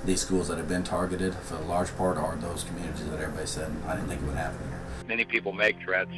these schools that have been targeted for the large part are those communities that everybody said, I didn't think it would happen here. Many people make threats,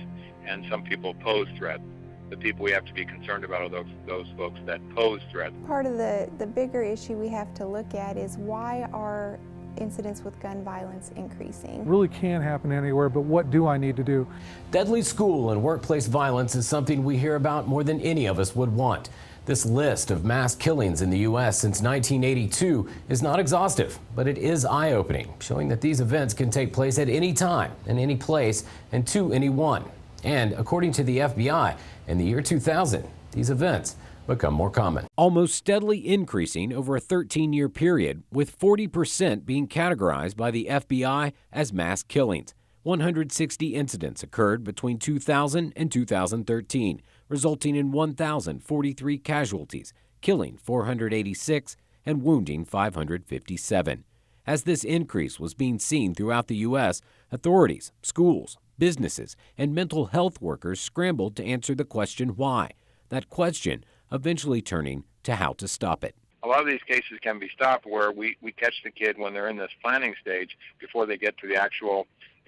and some people pose threats. The people we have to be concerned about are those folks that pose threats. Part of the bigger issue we have to look at is why are incidents with gun violence increasing? It really can happen anywhere, but what do I need to do? Deadly school and workplace violence is something we hear about more than any of us would want. This list of mass killings in the U.S. since 1982 is not exhaustive, but it is eye-opening, showing that these events can take place at any time, in any place, and to anyone. And according to the FBI, in the year 2000, these events become more common. Almost steadily increasing over a 13-year period, with 40% being categorized by the FBI as mass killings. 160 incidents occurred between 2000 and 2013, resulting in 1,043 casualties, killing 486 and wounding 557. As this increase was being seen throughout the U.S., authorities, schools, businesses, and mental health workers scrambled to answer the question why. That question eventually turning to how to stop it. A lot of these cases can be stopped where we catch the kid when they're in this planning stage before they get to the actual,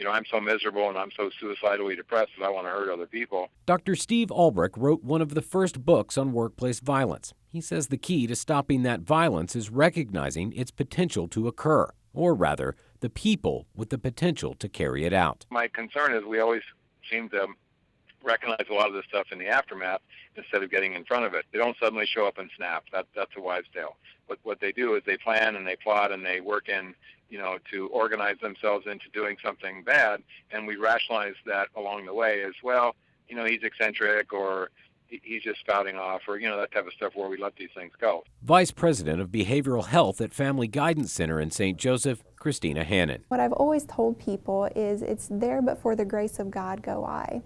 I'm so miserable and I'm so suicidally depressed that I want to hurt other people. Dr. Steve Albrecht wrote one of the first books on workplace violence. He says the key to stopping that violence is recognizing its potential to occur, or rather, the people with the potential to carry it out. My concern is we always seem to recognize a lot of this stuff in the aftermath instead of getting in front of it. They don't suddenly show up and snap. That's a wives' tale. But what they do is they plan and they plot and they work in, to organize themselves into doing something bad, and we rationalize that along the way as well. He's eccentric, or he's just spouting off, or that type of stuff, where we let these things go. Vice President of Behavioral Health at Family Guidance Center in St. Joseph, Christina Hannon. What I've always told people is it's there but for the grace of God go I.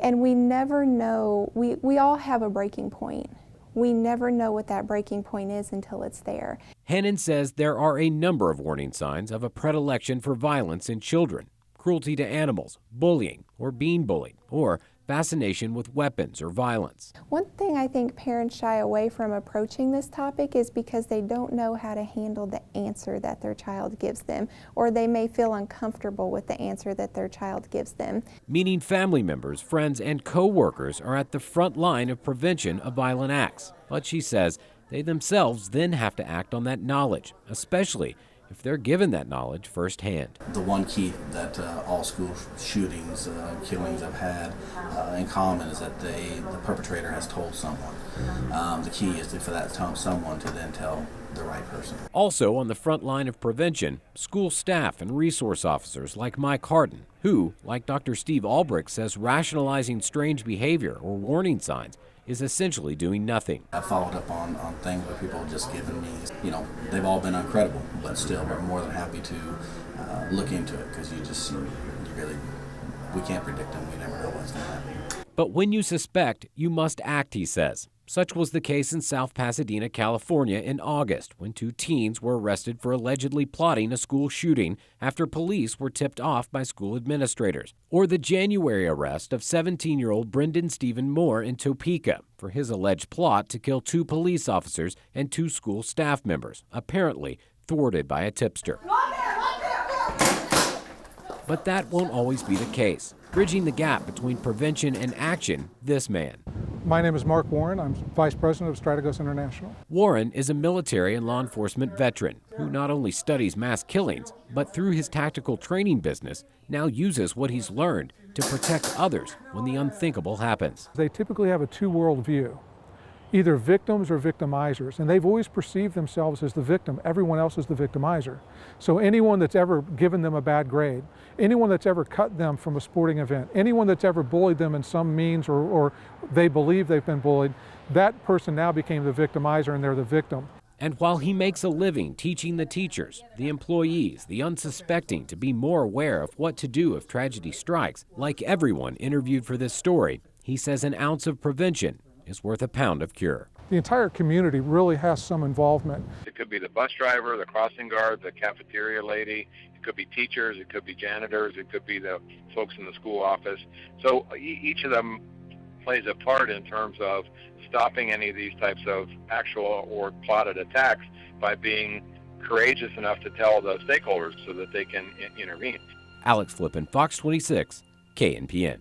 And we never know, we all have a breaking point. We never know what that breaking point is until it's there. Hannon says there are a number of warning signs of a predilection for violence in children, cruelty to animals, bullying or being bullied, or fascination with weapons or violence. One thing I think parents shy away from approaching this topic is because they don't know how to handle the answer that their child gives them, or they may feel uncomfortable with the answer that their child gives them. Meaning family members, friends, and co-workers are at the front line of prevention of violent acts. But she says they themselves then have to act on that knowledge, especially if they're given that knowledge firsthand. The one key that all school shootings, killings have had in common is that the perpetrator has told someone. The key is for that someone to then tell the right person. Also on the front line of prevention, school staff and resource officers like Mike Harden, who, like Dr. Steve Albrecht says, rationalizing strange behavior or warning signs is essentially doing nothing. I followed up on things where people have just given me, they've all been incredible, but still we're more than happy to look into it, because we can't predict them. We never know what's going to happen. But when you suspect, you must act, he says. Such was the case in South Pasadena, California in August, when 2 teens were arrested for allegedly plotting a school shooting after police were tipped off by school administrators. Or the January arrest of 17-year-old Brendan Stephen Moore in Topeka for his alleged plot to kill 2 police officers and 2 school staff members, apparently thwarted by a tipster. But that won't always be the case. Bridging the gap between prevention and action, this man. My name is Mark Warren. I'm Vice President of Strategos International. Warren is a military and law enforcement veteran who not only studies mass killings, but through his tactical training business, now uses what he's learned to protect others when the unthinkable happens. They typically have a two-world view, either victims or victimizers, and they've always perceived themselves as the victim. Everyone else is the victimizer. So anyone that's ever given them a bad grade, anyone that's ever cut them from a sporting event, anyone that's ever bullied them in some means or they believe they've been bullied, that person now became the victimizer and they're the victim. And while he makes a living teaching the teachers, the employees, the unsuspecting to be more aware of what to do if tragedy strikes, like everyone interviewed for this story, he says an ounce of prevention is worth a pound of cure. The entire community really has some involvement. It could be the bus driver, the crossing guard, the cafeteria lady. It could be teachers. It could be janitors. It could be the folks in the school office. So each of them plays a part in terms of stopping any of these types of actual or plotted attacks by being courageous enough to tell the stakeholders so that they can intervene. Alex Flippin, Fox 26, KNPN.